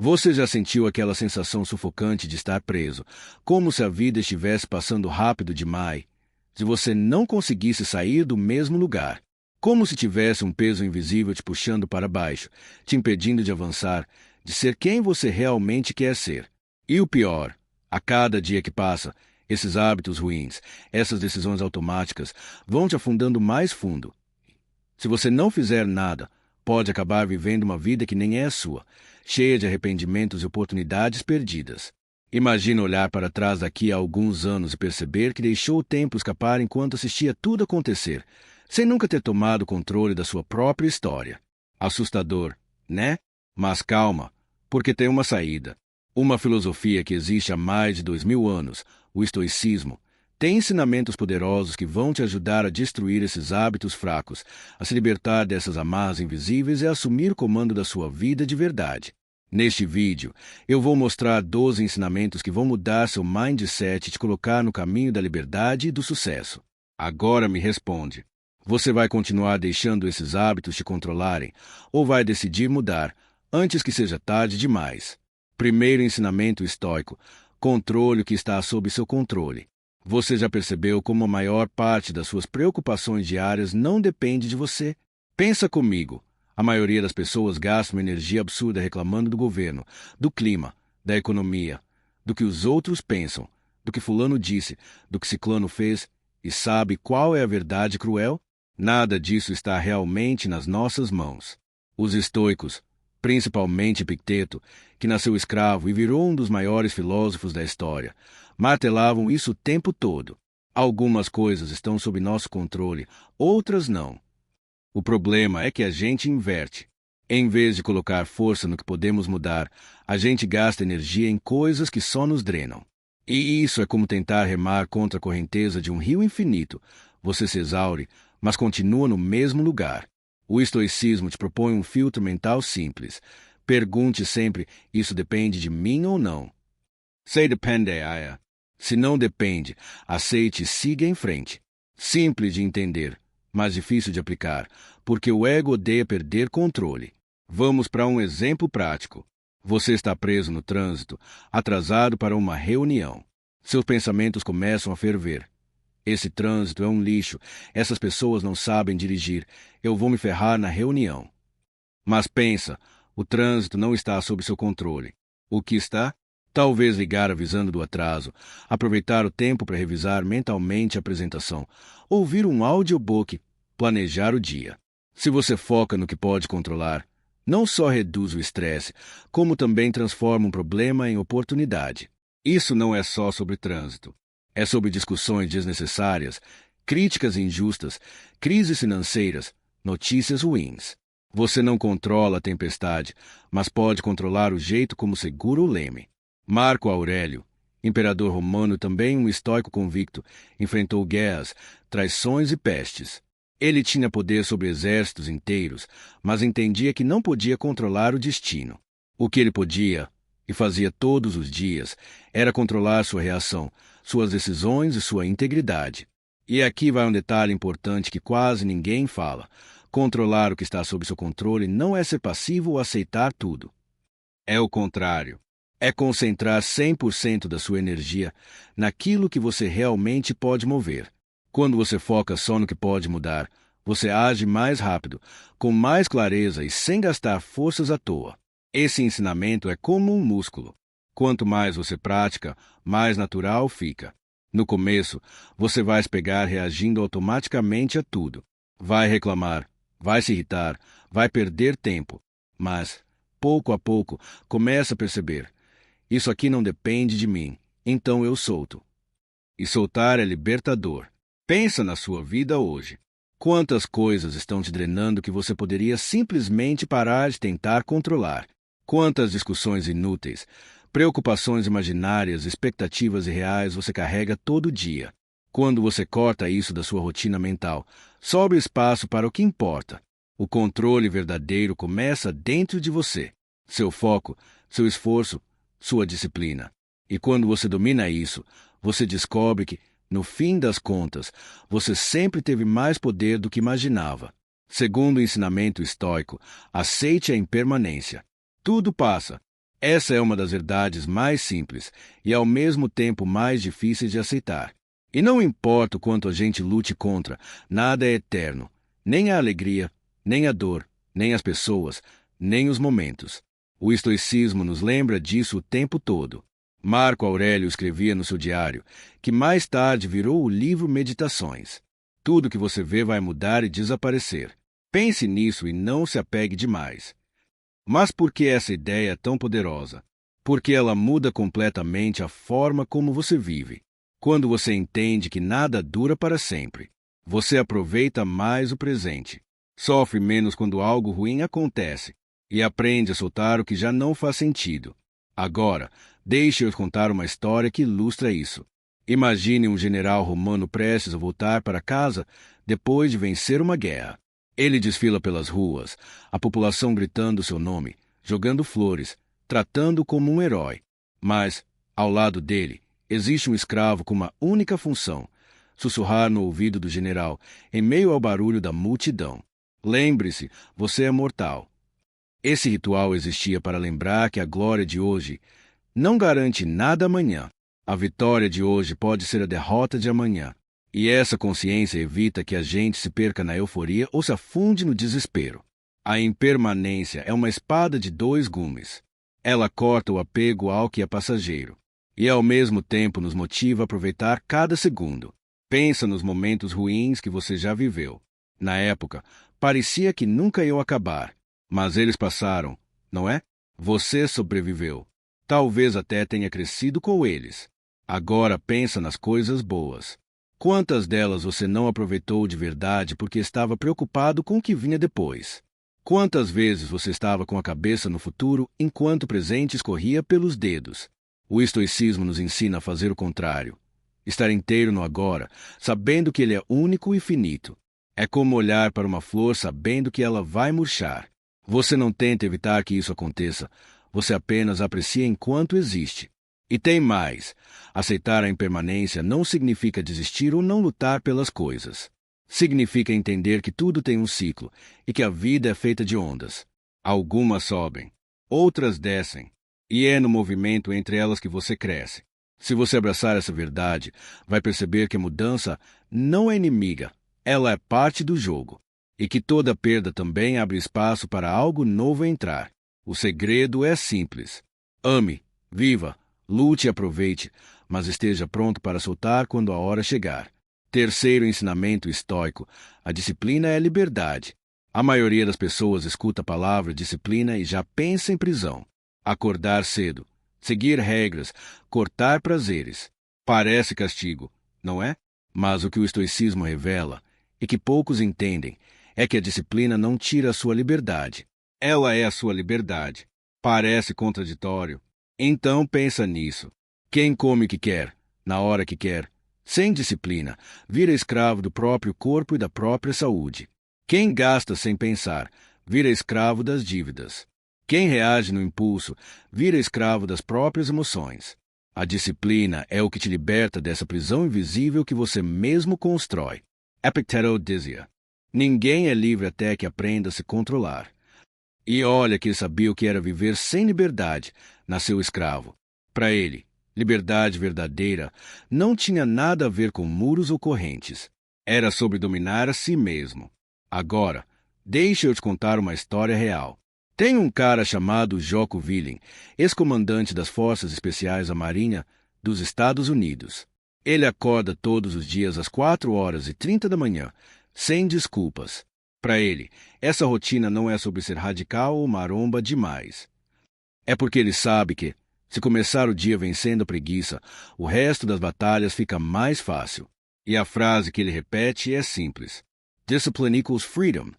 Você já sentiu aquela sensação sufocante de estar preso, como se a vida estivesse passando rápido demais, se você não conseguisse sair do mesmo lugar? Como se tivesse um peso invisível te puxando para baixo, te impedindo de avançar, de ser quem você realmente quer ser. E o pior, a cada dia que passa, esses hábitos ruins, essas decisões automáticas, vão te afundando mais fundo. Se você não fizer nada, pode acabar vivendo uma vida que nem é a sua, cheia de arrependimentos e oportunidades perdidas. Imagina olhar para trás daqui a alguns anos e perceber que deixou o tempo escapar enquanto assistia tudo acontecer, sem nunca ter tomado controle da sua própria história. Assustador, né? Mas calma, porque tem uma saída. Uma filosofia que existe há mais de 2000 anos, o estoicismo, tem ensinamentos poderosos que vão te ajudar a destruir esses hábitos fracos, a se libertar dessas amarras invisíveis e a assumir o comando da sua vida de verdade. Neste vídeo, eu vou mostrar 12 ensinamentos que vão mudar seu mindset e te colocar no caminho da liberdade e do sucesso. Agora me responde. Você vai continuar deixando esses hábitos te controlarem ou vai decidir mudar antes que seja tarde demais? Primeiro ensinamento estoico: controle o que está sob seu controle. Você já percebeu como a maior parte das suas preocupações diárias não depende de você? Pensa comigo. A maioria das pessoas gasta uma energia absurda reclamando do governo, do clima, da economia, do que os outros pensam, do que fulano disse, do que ciclano fez, e sabe qual é a verdade cruel? Nada disso está realmente nas nossas mãos. Os estoicos, principalmente Epicteto, que nasceu escravo e virou um dos maiores filósofos da história, martelavam isso o tempo todo. Algumas coisas estão sob nosso controle, outras não. O problema é que a gente inverte. Em vez de colocar força no que podemos mudar, a gente gasta energia em coisas que só nos drenam. E isso é como tentar remar contra a correnteza de um rio infinito. Você se exaure, mas continua no mesmo lugar. O estoicismo te propõe um filtro mental simples. Pergunte sempre: isso depende de mim ou não? Se depende, Se não depende, aceite e siga em frente. Simples de entender, mas difícil de aplicar, porque o ego odeia perder controle. Vamos para um exemplo prático. Você está preso no trânsito, atrasado para uma reunião. Seus pensamentos começam a ferver. Esse trânsito é um lixo, essas pessoas não sabem dirigir, eu vou me ferrar na reunião. Mas pensa, o trânsito não está sob seu controle. O que está? Talvez ligar avisando do atraso, aproveitar o tempo para revisar mentalmente a apresentação, ouvir um audiobook, planejar o dia. Se você foca no que pode controlar, não só reduz o estresse, como também transforma um problema em oportunidade. Isso não é só sobre trânsito. É sobre discussões desnecessárias, críticas injustas, crises financeiras, notícias ruins. Você não controla a tempestade, mas pode controlar o jeito como segura o leme. Marco Aurélio, imperador romano, também um estoico convicto, enfrentou guerras, traições e pestes. Ele tinha poder sobre exércitos inteiros, mas entendia que não podia controlar o destino. O que ele podia, e fazia todos os dias, era controlar sua reação, suas decisões e sua integridade. E aqui vai um detalhe importante que quase ninguém fala. Controlar o que está sob seu controle não é ser passivo ou aceitar tudo. É o contrário. É concentrar 100% da sua energia naquilo que você realmente pode mover. Quando você foca só no que pode mudar, você age mais rápido, com mais clareza e sem gastar forças à toa. Esse ensinamento é como um músculo. Quanto mais você pratica, mais natural fica. No começo, você vai se pegar reagindo automaticamente a tudo. Vai reclamar, vai se irritar, vai perder tempo. Mas, pouco a pouco, começa a perceber: isso aqui não depende de mim, então eu solto. E soltar é libertador. Pensa na sua vida hoje. Quantas coisas estão te drenando que você poderia simplesmente parar de tentar controlar? Quantas discussões inúteis, preocupações imaginárias, expectativas irreais você carrega todo dia? Quando você corta isso da sua rotina mental, sobra espaço para o que importa. O controle verdadeiro começa dentro de você. Seu foco, seu esforço, sua disciplina. E quando você domina isso, você descobre que, no fim das contas, você sempre teve mais poder do que imaginava. Segundo o ensinamento estoico, aceite a impermanência. Tudo passa. Essa é uma das verdades mais simples e ao mesmo tempo mais difíceis de aceitar. E não importa o quanto a gente lute contra, nada é eterno, nem a alegria, nem a dor, nem as pessoas, nem os momentos. O estoicismo nos lembra disso o tempo todo. Marco Aurélio escrevia no seu diário, que mais tarde virou o livro Meditações. Tudo que você vê vai mudar e desaparecer. Pense nisso e não se apegue demais. Mas por que essa ideia é tão poderosa? Porque ela muda completamente a forma como você vive. Quando você entende que nada dura para sempre, você aproveita mais o presente. Sofre menos quando algo ruim acontece e aprende a soltar o que já não faz sentido. Agora, deixe eu contar uma história que ilustra isso. Imagine um general romano prestes a voltar para casa depois de vencer uma guerra. Ele desfila pelas ruas, a população gritando seu nome, jogando flores, tratando-o como um herói. Mas, ao lado dele, existe um escravo com uma única função: sussurrar no ouvido do general, em meio ao barulho da multidão. Lembre-se, você é mortal. Esse ritual existia para lembrar que a glória de hoje não garante nada amanhã. A vitória de hoje pode ser a derrota de amanhã. E essa consciência evita que a gente se perca na euforia ou se afunde no desespero. A impermanência é uma espada de dois gumes. Ela corta o apego ao que é passageiro e, ao mesmo tempo, nos motiva a aproveitar cada segundo. Pensa nos momentos ruins que você já viveu. Na época, parecia que nunca iam acabar, mas eles passaram, não é? Você sobreviveu. Talvez até tenha crescido com eles. Agora pensa nas coisas boas. Quantas delas você não aproveitou de verdade porque estava preocupado com o que vinha depois? Quantas vezes você estava com a cabeça no futuro enquanto o presente escorria pelos dedos? O estoicismo nos ensina a fazer o contrário. Estar inteiro no agora, sabendo que ele é único e finito. É como olhar para uma flor sabendo que ela vai murchar. Você não tenta evitar que isso aconteça, você apenas aprecia enquanto existe. E tem mais. Aceitar a impermanência não significa desistir ou não lutar pelas coisas. Significa entender que tudo tem um ciclo e que a vida é feita de ondas. Algumas sobem, outras descem, e é no movimento entre elas que você cresce. Se você abraçar essa verdade, vai perceber que a mudança não é inimiga, ela é parte do jogo, e que toda perda também abre espaço para algo novo entrar. O segredo é simples. Ame, viva, lute e aproveite, mas esteja pronto para soltar quando a hora chegar. Terceiro ensinamento estoico: a disciplina é liberdade. A maioria das pessoas escuta a palavra disciplina e já pensa em prisão. Acordar cedo, seguir regras, cortar prazeres. Parece castigo, não é? Mas o que o estoicismo revela, e que poucos entendem, é que a disciplina não tira a sua liberdade. Ela é a sua liberdade. Parece contraditório. Então pensa nisso. Quem come o que quer, na hora que quer, sem disciplina, vira escravo do próprio corpo e da própria saúde. Quem gasta sem pensar, vira escravo das dívidas. Quem reage no impulso, vira escravo das próprias emoções. A disciplina é o que te liberta dessa prisão invisível que você mesmo constrói. Epicteto dizia: ninguém é livre até que aprenda a se controlar. E olha que ele sabia o que era viver sem liberdade, nasceu escravo. Para ele, liberdade verdadeira não tinha nada a ver com muros ou correntes. Era sobre dominar a si mesmo. Agora, deixa eu te contar uma história real. Tem um cara chamado Jocko Willink, ex-comandante das Forças Especiais da Marinha dos Estados Unidos. Ele acorda todos os dias às 4h30 da manhã, sem desculpas. Para ele, essa rotina não é sobre ser radical ou maromba demais. É porque ele sabe que, se começar o dia vencendo a preguiça, o resto das batalhas fica mais fácil. E a frase que ele repete é simples: Discipline equals freedom.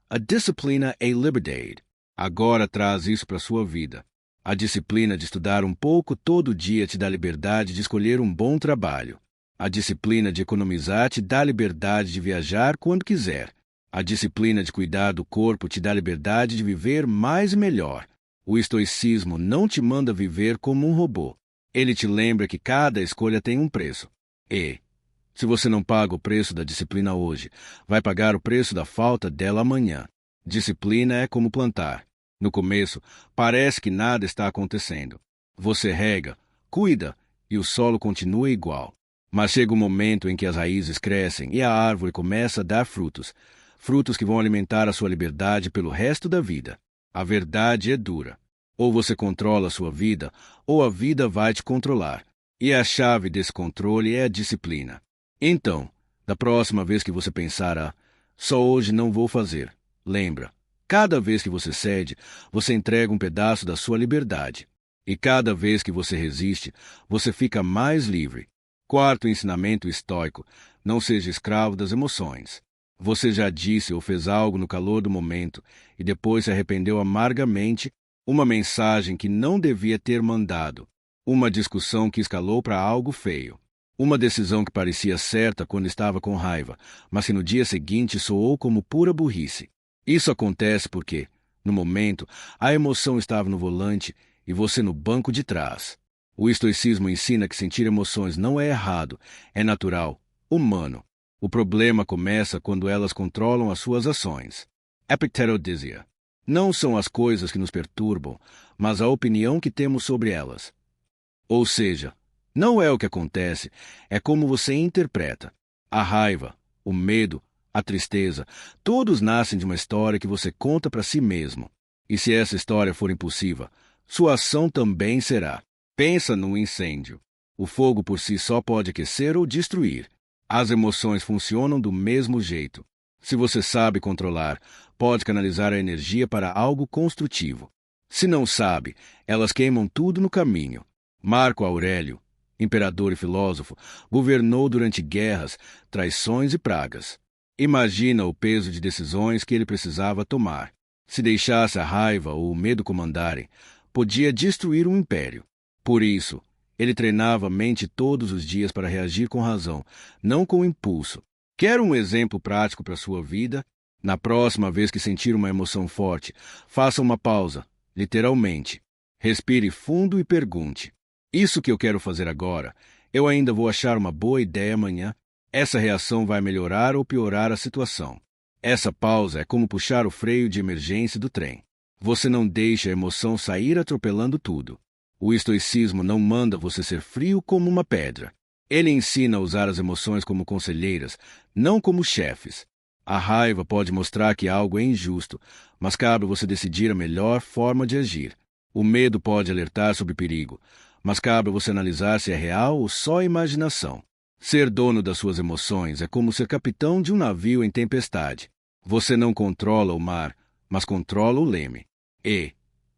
A disciplina é liberdade. Agora traz isso para a sua vida. A disciplina de estudar um pouco todo dia te dá liberdade de escolher um bom trabalho. A disciplina de economizar te dá liberdade de viajar quando quiser. A disciplina de cuidar do corpo te dá liberdade de viver mais e melhor. O estoicismo não te manda viver como um robô. Ele te lembra que cada escolha tem um preço. E, se você não paga o preço da disciplina hoje, vai pagar o preço da falta dela amanhã. Disciplina é como plantar. No começo, parece que nada está acontecendo. Você rega, cuida e o solo continua igual. Mas chega um momento em que as raízes crescem e a árvore começa a dar frutos, frutos que vão alimentar a sua liberdade pelo resto da vida. A verdade é dura. Ou você controla a sua vida, ou a vida vai te controlar. E a chave desse controle é a disciplina. Então, da próxima vez que você pensar, só hoje não vou fazer, lembra, cada vez que você cede, você entrega um pedaço da sua liberdade. E cada vez que você resiste, você fica mais livre. Quarto ensinamento estoico: não seja escravo das emoções. Você já disse ou fez algo no calor do momento e depois se arrependeu amargamente, uma mensagem que não devia ter mandado, uma discussão que escalou para algo feio, uma decisão que parecia certa quando estava com raiva, mas que no dia seguinte soou como pura burrice. Isso acontece porque, no momento, a emoção estava no volante e você no banco de trás. O estoicismo ensina que sentir emoções não é errado, é natural, humano. O problema começa quando elas controlam as suas ações. Epicteto dizia: não são as coisas que nos perturbam, mas a opinião que temos sobre elas. Ou seja, não é o que acontece, é como você interpreta. A raiva, o medo, a tristeza, todos nascem de uma história que você conta para si mesmo. E se essa história for impulsiva, sua ação também será. Pensa num incêndio. O fogo por si só pode aquecer ou destruir. As emoções funcionam do mesmo jeito. Se você sabe controlar, pode canalizar a energia para algo construtivo. Se não sabe, elas queimam tudo no caminho. Marco Aurélio, imperador e filósofo, governou durante guerras, traições e pragas. Imagina o peso de decisões que ele precisava tomar. Se deixasse a raiva ou o medo comandarem, podia destruir um império. Por isso, ele treinava a mente todos os dias para reagir com razão, não com impulso. Quer um exemplo prático para a sua vida? Na próxima vez que sentir uma emoção forte, faça uma pausa, literalmente. Respire fundo e pergunte: isso que eu quero fazer agora, eu ainda vou achar uma boa ideia amanhã? Essa reação vai melhorar ou piorar a situação? Essa pausa é como puxar o freio de emergência do trem. Você não deixa a emoção sair atropelando tudo. O estoicismo não manda você ser frio como uma pedra. Ele ensina a usar as emoções como conselheiras, não como chefes. A raiva pode mostrar que algo é injusto, mas cabe você decidir a melhor forma de agir. O medo pode alertar sobre perigo, mas cabe você analisar se é real ou só imaginação. Ser dono das suas emoções é como ser capitão de um navio em tempestade. Você não controla o mar, mas controla o leme. E,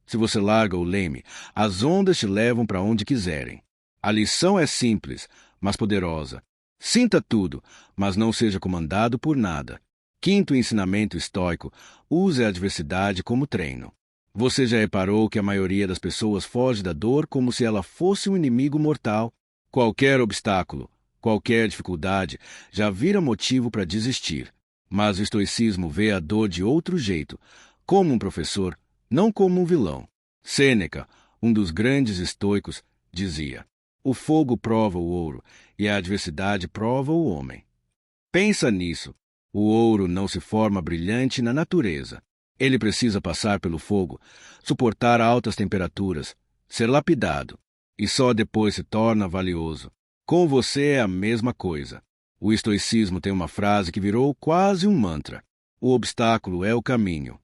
se você larga o leme, as ondas te levam para onde quiserem. A lição é simples, mas poderosa. Sinta tudo, mas não seja comandado por nada. Quinto ensinamento estoico: use a adversidade como treino. Você já reparou que a maioria das pessoas foge da dor como se ela fosse um inimigo mortal? Qualquer obstáculo, qualquer dificuldade já vira motivo para desistir. Mas o estoicismo vê a dor de outro jeito, como um professor, não como um vilão. Sêneca, um dos grandes estoicos, dizia: o fogo prova o ouro e a adversidade prova o homem. Pensa nisso. O ouro não se forma brilhante na natureza. Ele precisa passar pelo fogo, suportar altas temperaturas, ser lapidado, e só depois se torna valioso. Com você é a mesma coisa. O estoicismo tem uma frase que virou quase um mantra: o obstáculo é o caminho.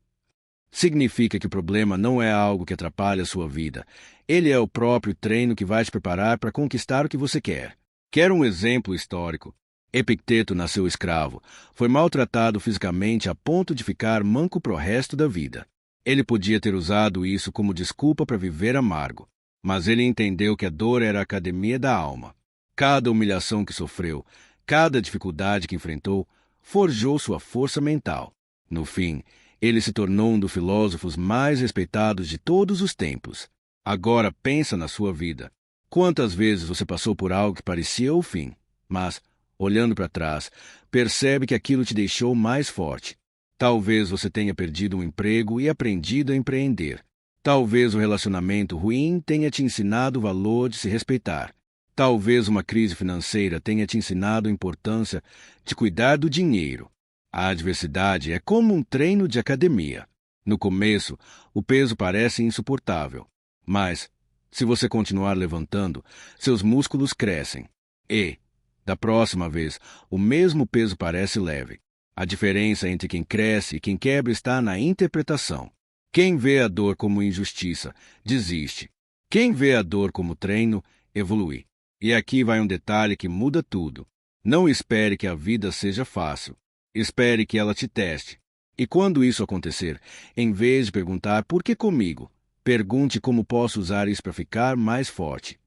Significa que o problema não é algo que atrapalha a sua vida. Ele é o próprio treino que vai te preparar para conquistar o que você quer. Quer um exemplo histórico? Epicteto nasceu escravo. Foi maltratado fisicamente a ponto de ficar manco pro resto da vida. Ele podia ter usado isso como desculpa para viver amargo. Mas ele entendeu que a dor era a academia da alma. Cada humilhação que sofreu, cada dificuldade que enfrentou, forjou sua força mental. No fim, ele se tornou um dos filósofos mais respeitados de todos os tempos. Agora pensa na sua vida. Quantas vezes você passou por algo que parecia o fim, mas, olhando para trás, percebe que aquilo te deixou mais forte. Talvez você tenha perdido um emprego e aprendido a empreender. Talvez o relacionamento ruim tenha te ensinado o valor de se respeitar. Talvez uma crise financeira tenha te ensinado a importância de cuidar do dinheiro. A adversidade é como um treino de academia. No começo, o peso parece insuportável, mas, se você continuar levantando, seus músculos crescem. E, da próxima vez, o mesmo peso parece leve. A diferença entre quem cresce e quem quebra está na interpretação. Quem vê a dor como injustiça, desiste. Quem vê a dor como treino, evolui. E aqui vai um detalhe que muda tudo. Não espere que a vida seja fácil. Espere que ela te teste. E quando isso acontecer, em vez de perguntar por que comigo, pergunte como posso usar isso para ficar mais forte.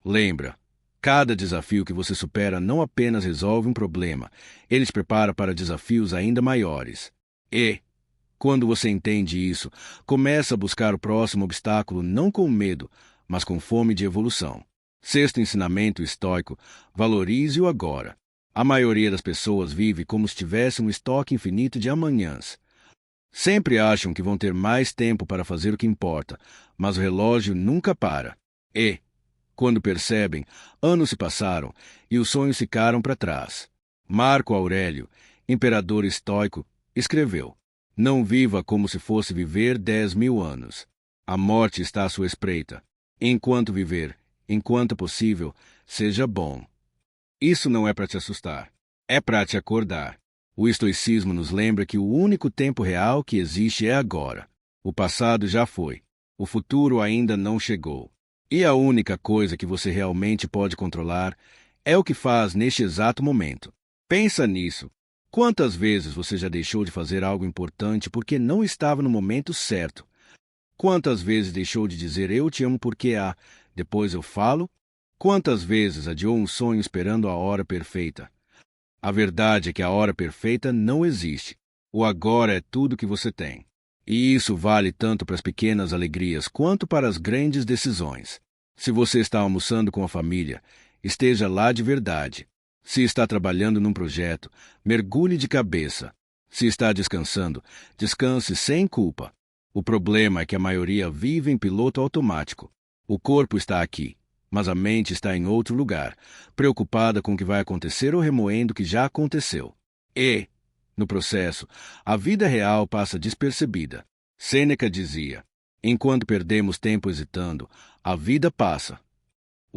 Lembra, cada desafio que você supera não apenas resolve um problema, ele te prepara para desafios ainda maiores. E, quando você entende isso, começa a buscar o próximo obstáculo não com medo, mas com fome de evolução. Sexto ensinamento estoico: valorize o agora. A maioria das pessoas vive como se tivesse um estoque infinito de amanhãs. Sempre acham que vão ter mais tempo para fazer o que importa, mas o relógio nunca para. E, quando percebem, anos se passaram e os sonhos ficaram para trás. Marco Aurélio, imperador estoico, escreveu: não viva como se fosse viver 10.000 anos. A morte está à sua espreita. Enquanto viver, enquanto é possível, seja bom. Isso não é para te assustar. É para te acordar. O estoicismo nos lembra que o único tempo real que existe é agora. O passado já foi. O futuro ainda não chegou. E a única coisa que você realmente pode controlar é o que faz neste exato momento. Pensa nisso. Quantas vezes você já deixou de fazer algo importante porque não estava no momento certo? Quantas vezes deixou de dizer eu te amo porque depois eu falo? Quantas vezes adiou um sonho esperando a hora perfeita? A verdade é que a hora perfeita não existe. O agora é tudo que você tem. E isso vale tanto para as pequenas alegrias quanto para as grandes decisões. Se você está almoçando com a família, esteja lá de verdade. Se está trabalhando num projeto, mergulhe de cabeça. Se está descansando, descanse sem culpa. O problema é que a maioria vive em piloto automático. O corpo está aqui, mas a mente está em outro lugar, preocupada com o que vai acontecer ou remoendo o que já aconteceu. E, no processo, a vida real passa despercebida. Sêneca dizia: enquanto perdemos tempo hesitando, a vida passa.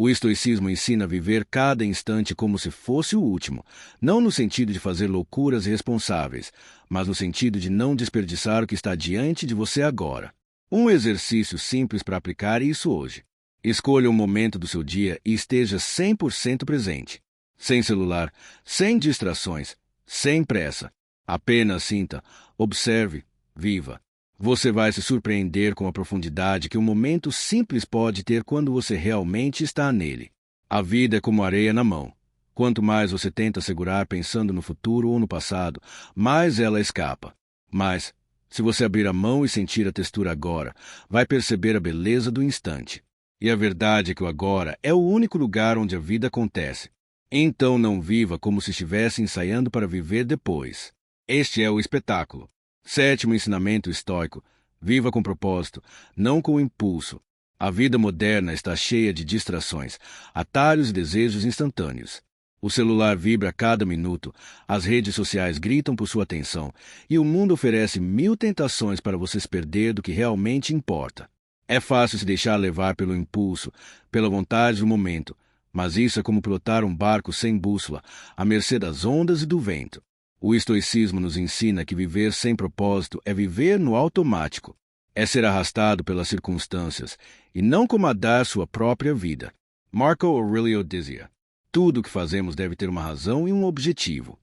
O estoicismo ensina a viver cada instante como se fosse o último, não no sentido de fazer loucuras irresponsáveis, mas no sentido de não desperdiçar o que está diante de você agora. Um exercício simples para aplicar isso hoje. Escolha um momento do seu dia e esteja 100% presente. Sem celular, sem distrações, sem pressa. Apenas sinta, observe, viva. Você vai se surpreender com a profundidade que um momento simples pode ter quando você realmente está nele. A vida é como areia na mão. Quanto mais você tenta segurar pensando no futuro ou no passado, mais ela escapa. Mas, se você abrir a mão e sentir a textura agora, vai perceber a beleza do instante. E a verdade é que o agora é o único lugar onde a vida acontece. Então não viva como se estivesse ensaiando para viver depois. Este é o espetáculo. Sétimo ensinamento estoico: viva com propósito, não com impulso. A vida moderna está cheia de distrações, atalhos e desejos instantâneos. O celular vibra a cada minuto, as redes sociais gritam por sua atenção e o mundo oferece 1000 tentações para você se perder do que realmente importa. É fácil se deixar levar pelo impulso, pela vontade do momento, mas isso é como pilotar um barco sem bússola, à mercê das ondas e do vento. O estoicismo nos ensina que viver sem propósito é viver no automático, é ser arrastado pelas circunstâncias e não comandar sua própria vida. Marco Aurélio dizia: tudo o que fazemos deve ter uma razão e um objetivo.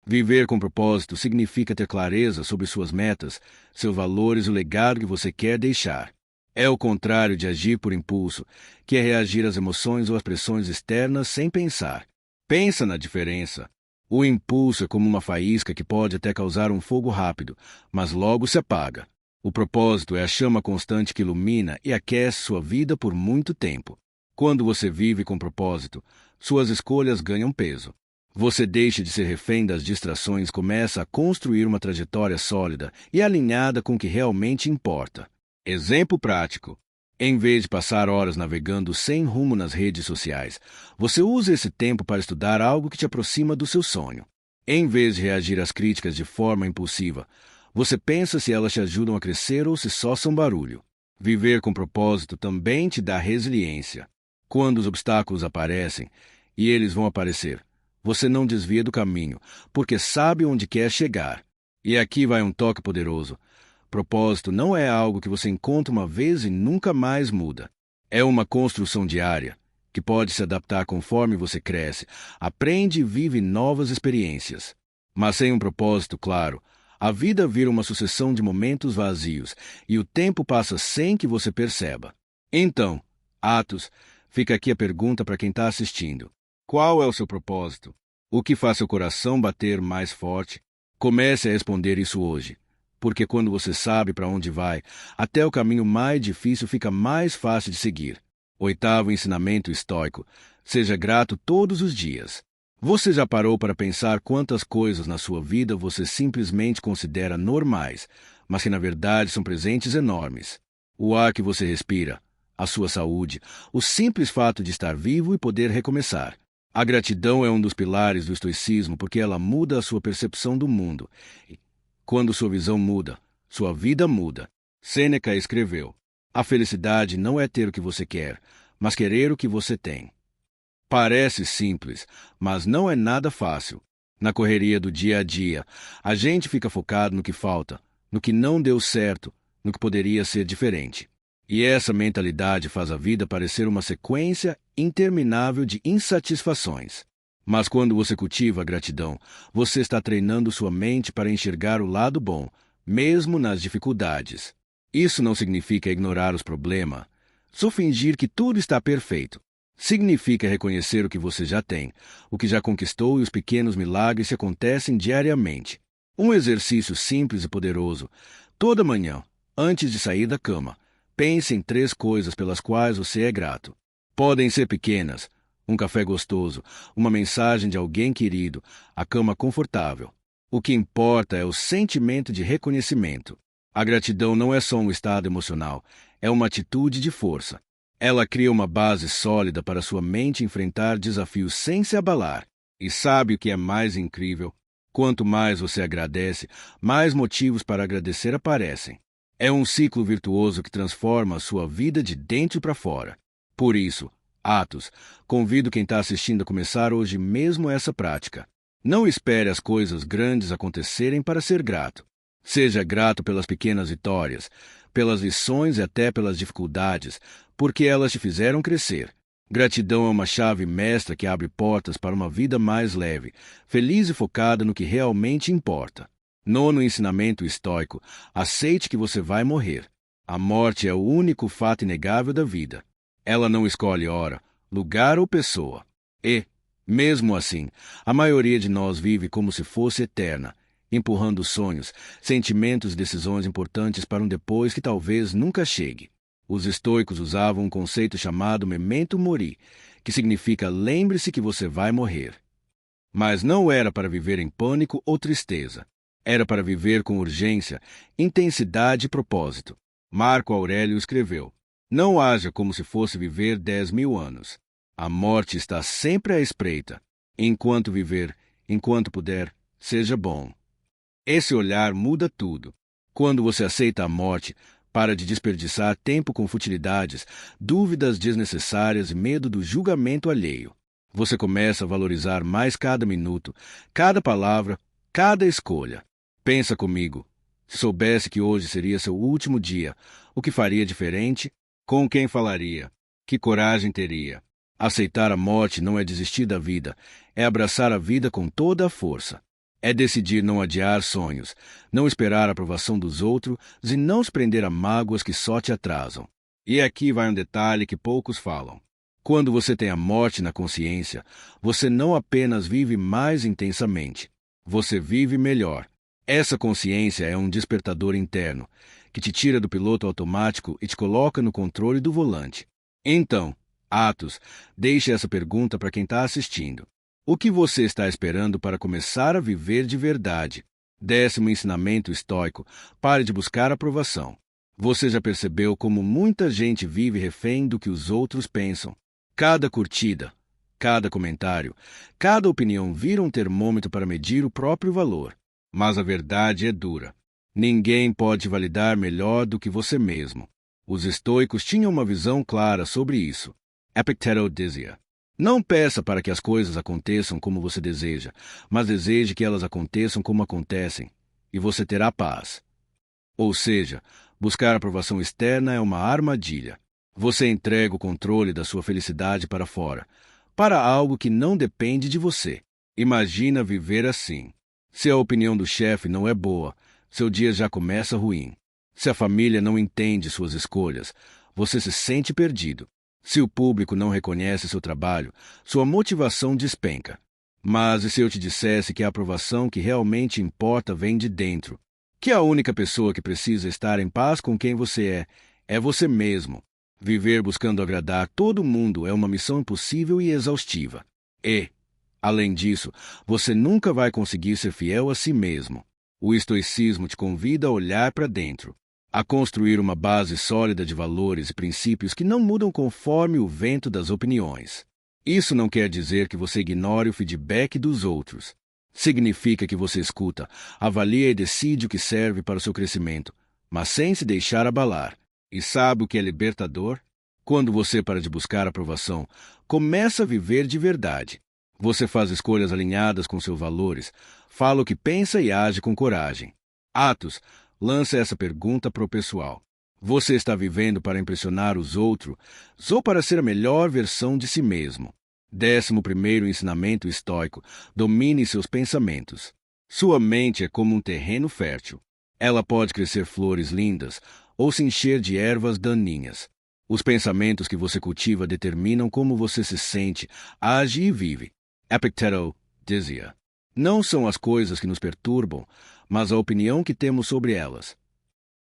Viver com propósito significa ter clareza sobre suas metas, seus valores e o legado que você quer deixar. É o contrário de agir por impulso, que é reagir às emoções ou às pressões externas sem pensar. Pensa na diferença. O impulso é como uma faísca que pode até causar um fogo rápido, mas logo se apaga. O propósito é a chama constante que ilumina e aquece sua vida por muito tempo. Quando você vive com propósito, suas escolhas ganham peso. Você deixa de ser refém das distrações e começa a construir uma trajetória sólida e alinhada com o que realmente importa. Exemplo prático. Em vez de passar horas navegando sem rumo nas redes sociais, você usa esse tempo para estudar algo que te aproxima do seu sonho. Em vez de reagir às críticas de forma impulsiva, Você pensa se elas te ajudam a crescer ou se só são barulho. Viver com propósito também te dá resiliência. Quando os obstáculos aparecem, e eles vão aparecer, você não desvia do caminho, porque sabe onde quer chegar. E aqui vai um toque poderoso. Propósito não é algo que você encontra uma vez e nunca mais muda. É uma construção diária, que pode se adaptar conforme você cresce, aprende e vive novas experiências. Mas sem um propósito claro, a vida vira uma sucessão de momentos vazios e o tempo passa sem que você perceba. Então, Atos, fica aqui a pergunta para quem está assistindo. Qual é o seu propósito? O que faz seu coração bater mais forte? Comece a responder isso hoje, porque quando você sabe para onde vai, até o caminho mais difícil fica mais fácil de seguir. Oitavo ensinamento estoico: seja grato todos os dias. Você já parou para pensar quantas coisas na sua vida você simplesmente considera normais, mas que na verdade são presentes enormes? O ar que você respira, a sua saúde, o simples fato de estar vivo e poder recomeçar. A gratidão é um dos pilares do estoicismo porque ela muda a sua percepção do mundo. Quando sua visão muda, sua vida muda. Sêneca escreveu: a felicidade não é ter o que você quer, mas querer o que você tem. Parece simples, mas não é nada fácil. Na correria do dia a dia, a gente fica focado no que falta, no que não deu certo, no que poderia ser diferente. E essa mentalidade faz a vida parecer uma sequência interminável de insatisfações. Mas quando você cultiva a gratidão, você está treinando sua mente para enxergar o lado bom, mesmo nas dificuldades. Isso não significa ignorar os problemas, só fingir que tudo está perfeito. Significa reconhecer o que você já tem, o que já conquistou e os pequenos milagres que acontecem diariamente. Um exercício simples e poderoso. Toda manhã, antes de sair da cama, pense em 3 coisas pelas quais você é grato. Podem ser pequenas: um café gostoso, uma mensagem de alguém querido, a cama confortável. O que importa é o sentimento de reconhecimento. A gratidão não é só um estado emocional, é uma atitude de força. Ela cria uma base sólida para sua mente enfrentar desafios sem se abalar. E sabe o que é mais incrível? Quanto mais você agradece, mais motivos para agradecer aparecem. É um ciclo virtuoso que transforma a sua vida de dentro para fora. Por isso, Atos, convido quem está assistindo a começar hoje mesmo essa prática. Não espere as coisas grandes acontecerem para ser grato. Seja grato pelas pequenas vitórias, pelas lições e até pelas dificuldades, porque elas te fizeram crescer. Gratidão é uma chave mestra que abre portas para uma vida mais leve, feliz e focada no que realmente importa. Nono ensinamento estoico: aceite que você vai morrer. A morte é o único fato inegável da vida. Ela não escolhe hora, lugar ou pessoa. E, mesmo assim, a maioria de nós vive como se fosse eterna, empurrando sonhos, sentimentos e decisões importantes para um depois que talvez nunca chegue. Os estoicos usavam um conceito chamado memento mori, que significa lembre-se que você vai morrer. Mas não era para viver em pânico ou tristeza. Era para viver com urgência, intensidade e propósito. Marco Aurélio escreveu: não haja como se fosse viver 10.000 anos. A morte está sempre à espreita. Enquanto viver, enquanto puder, seja bom. Esse olhar muda tudo. Quando você aceita a morte, para de desperdiçar tempo com futilidades, dúvidas desnecessárias e medo do julgamento alheio. Você começa a valorizar mais cada minuto, cada palavra, cada escolha. Pensa comigo. Se soubesse que hoje seria seu último dia, o que faria diferente? Com quem falaria? Que coragem teria? Aceitar a morte não é desistir da vida, é abraçar a vida com toda a força. É decidir não adiar sonhos, não esperar a aprovação dos outros e não se prender a mágoas que só te atrasam. E aqui vai um detalhe que poucos falam. Quando você tem a morte na consciência, você não apenas vive mais intensamente, você vive melhor. Essa consciência é um despertador interno, que te tira do piloto automático e te coloca no controle do volante. Então, Atos, deixe essa pergunta para quem está assistindo. O que você está esperando para começar a viver de verdade? 10º ensinamento estoico: pare de buscar aprovação. Você já percebeu como muita gente vive refém do que os outros pensam? Cada curtida, cada comentário, cada opinião vira um termômetro para medir o próprio valor. Mas a verdade é dura. Ninguém pode te validar melhor do que você mesmo. Os estoicos tinham uma visão clara sobre isso. Epicteto dizia: não peça para que as coisas aconteçam como você deseja, mas deseje que elas aconteçam como acontecem, e você terá paz. Ou seja, buscar aprovação externa é uma armadilha. Você entrega o controle da sua felicidade para fora, para algo que não depende de você. Imagina viver assim. Se a opinião do chefe não é boa, seu dia já começa ruim. Se a família não entende suas escolhas, você se sente perdido. Se o público não reconhece seu trabalho, sua motivação despenca. Mas e se eu te dissesse que a aprovação que realmente importa vem de dentro? Que a única pessoa que precisa estar em paz com quem você é você mesmo. Viver buscando agradar todo mundo é uma missão impossível e exaustiva. E, além disso, você nunca vai conseguir ser fiel a si mesmo. O estoicismo te convida a olhar para dentro, a construir uma base sólida de valores e princípios que não mudam conforme o vento das opiniões. Isso não quer dizer que você ignore o feedback dos outros. Significa que você escuta, avalia e decide o que serve para o seu crescimento, mas sem se deixar abalar. E sabe o que é libertador? Quando você para de buscar aprovação, começa a viver de verdade. Você faz escolhas alinhadas com seus valores, fala o que pensa e age com coragem. Atos, lança essa pergunta para o pessoal. Você está vivendo para impressionar os outros ou para ser a melhor versão de si mesmo? 11º ensinamento estoico: domine seus pensamentos. Sua mente é como um terreno fértil. Ela pode crescer flores lindas ou se encher de ervas daninhas. Os pensamentos que você cultiva determinam como você se sente, age e vive. Epicteto dizia: não são as coisas que nos perturbam, mas a opinião que temos sobre elas.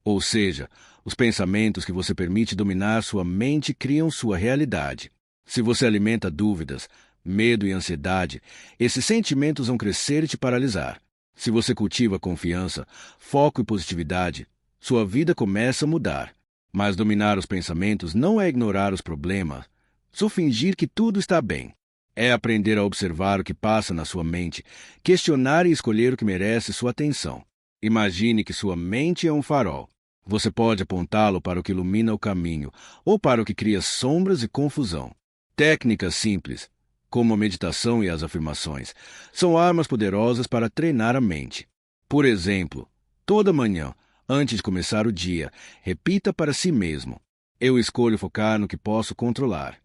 Ou seja, os pensamentos que você permite dominar sua mente criam sua realidade. Se você alimenta dúvidas, medo e ansiedade, esses sentimentos vão crescer e te paralisar. Se você cultiva confiança, foco e positividade, sua vida começa a mudar. Mas dominar os pensamentos não é ignorar os problemas, só fingir que tudo está bem. É aprender a observar o que passa na sua mente, questionar e escolher o que merece sua atenção. Imagine que sua mente é um farol. Você pode apontá-lo para o que ilumina o caminho ou para o que cria sombras e confusão. Técnicas simples, como a meditação e as afirmações, são armas poderosas para treinar a mente. Por exemplo, toda manhã, antes de começar o dia, repita para si mesmo: eu escolho focar no que posso controlar.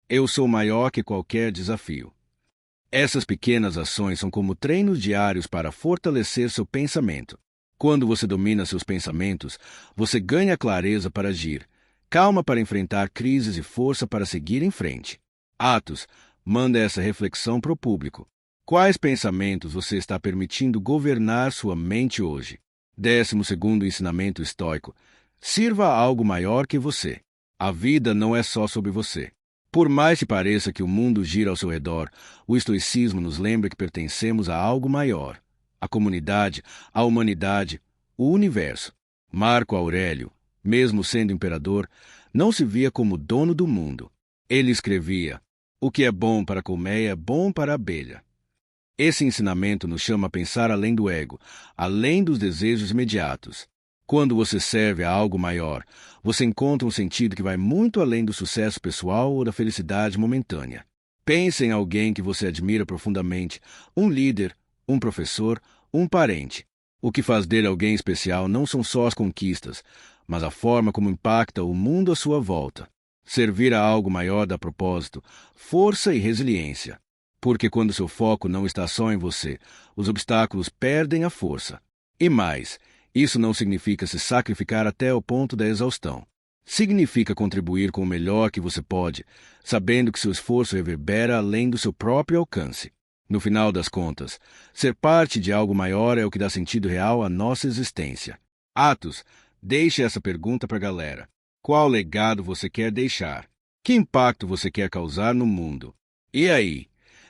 Eu sou maior que qualquer desafio. Essas pequenas ações são como treinos diários para fortalecer seu pensamento. Quando você domina seus pensamentos, você ganha clareza para agir, calma para enfrentar crises e força para seguir em frente. Atos, manda essa reflexão para o público. Quais pensamentos você está permitindo governar sua mente hoje? 12º ensinamento estoico: sirva a algo maior que você. A vida não é só sobre você. Por mais que pareça que o mundo gira ao seu redor, o estoicismo nos lembra que pertencemos a algo maior: a comunidade, a humanidade, o universo. Marco Aurélio, mesmo sendo imperador, não se via como dono do mundo. Ele escrevia: o que é bom para a colmeia é bom para a abelha. Esse ensinamento nos chama a pensar além do ego, além dos desejos imediatos. Quando você serve a algo maior, você encontra um sentido que vai muito além do sucesso pessoal ou da felicidade momentânea. Pense em alguém que você admira profundamente, um líder, um professor, um parente. O que faz dele alguém especial não são só as conquistas, mas a forma como impacta o mundo à sua volta. Servir a algo maior dá propósito, força e resiliência. Porque quando seu foco não está só em você, os obstáculos perdem a força. E mais, isso não significa se sacrificar até o ponto da exaustão. Significa contribuir com o melhor que você pode, sabendo que seu esforço reverbera além do seu próprio alcance. No final das contas, ser parte de algo maior é o que dá sentido real à nossa existência. Atos, deixe essa pergunta para a galera. Qual legado você quer deixar? Que impacto você quer causar no mundo? E aí?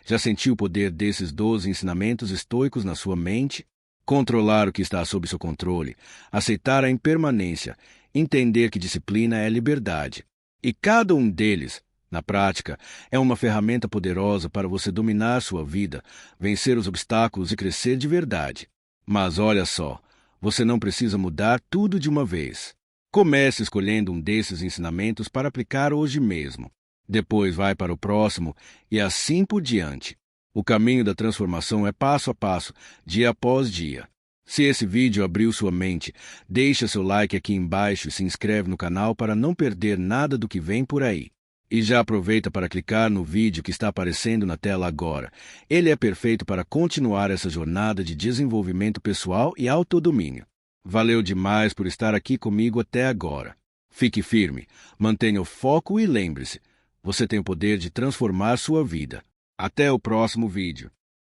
Já sentiu o poder desses 12 ensinamentos estoicos na sua mente? Controlar o que está sob seu controle, aceitar a impermanência, entender que disciplina é liberdade. E cada um deles, na prática, é uma ferramenta poderosa para você dominar sua vida, vencer os obstáculos e crescer de verdade. Mas olha só, Você não precisa mudar tudo de uma vez. Comece escolhendo um desses ensinamentos para aplicar hoje mesmo. Depois vai para o próximo e assim por diante. O caminho da transformação é passo a passo, dia após dia. Se esse vídeo abriu sua mente, deixa seu like aqui embaixo e se inscreve no canal para não perder nada do que vem por aí. E já aproveita para clicar no vídeo que está aparecendo na tela agora. Ele é perfeito para continuar essa jornada de desenvolvimento pessoal e autodomínio. Valeu demais por estar aqui comigo até agora. Fique firme, mantenha o foco e lembre-se, você tem o poder de transformar sua vida. Até o próximo vídeo.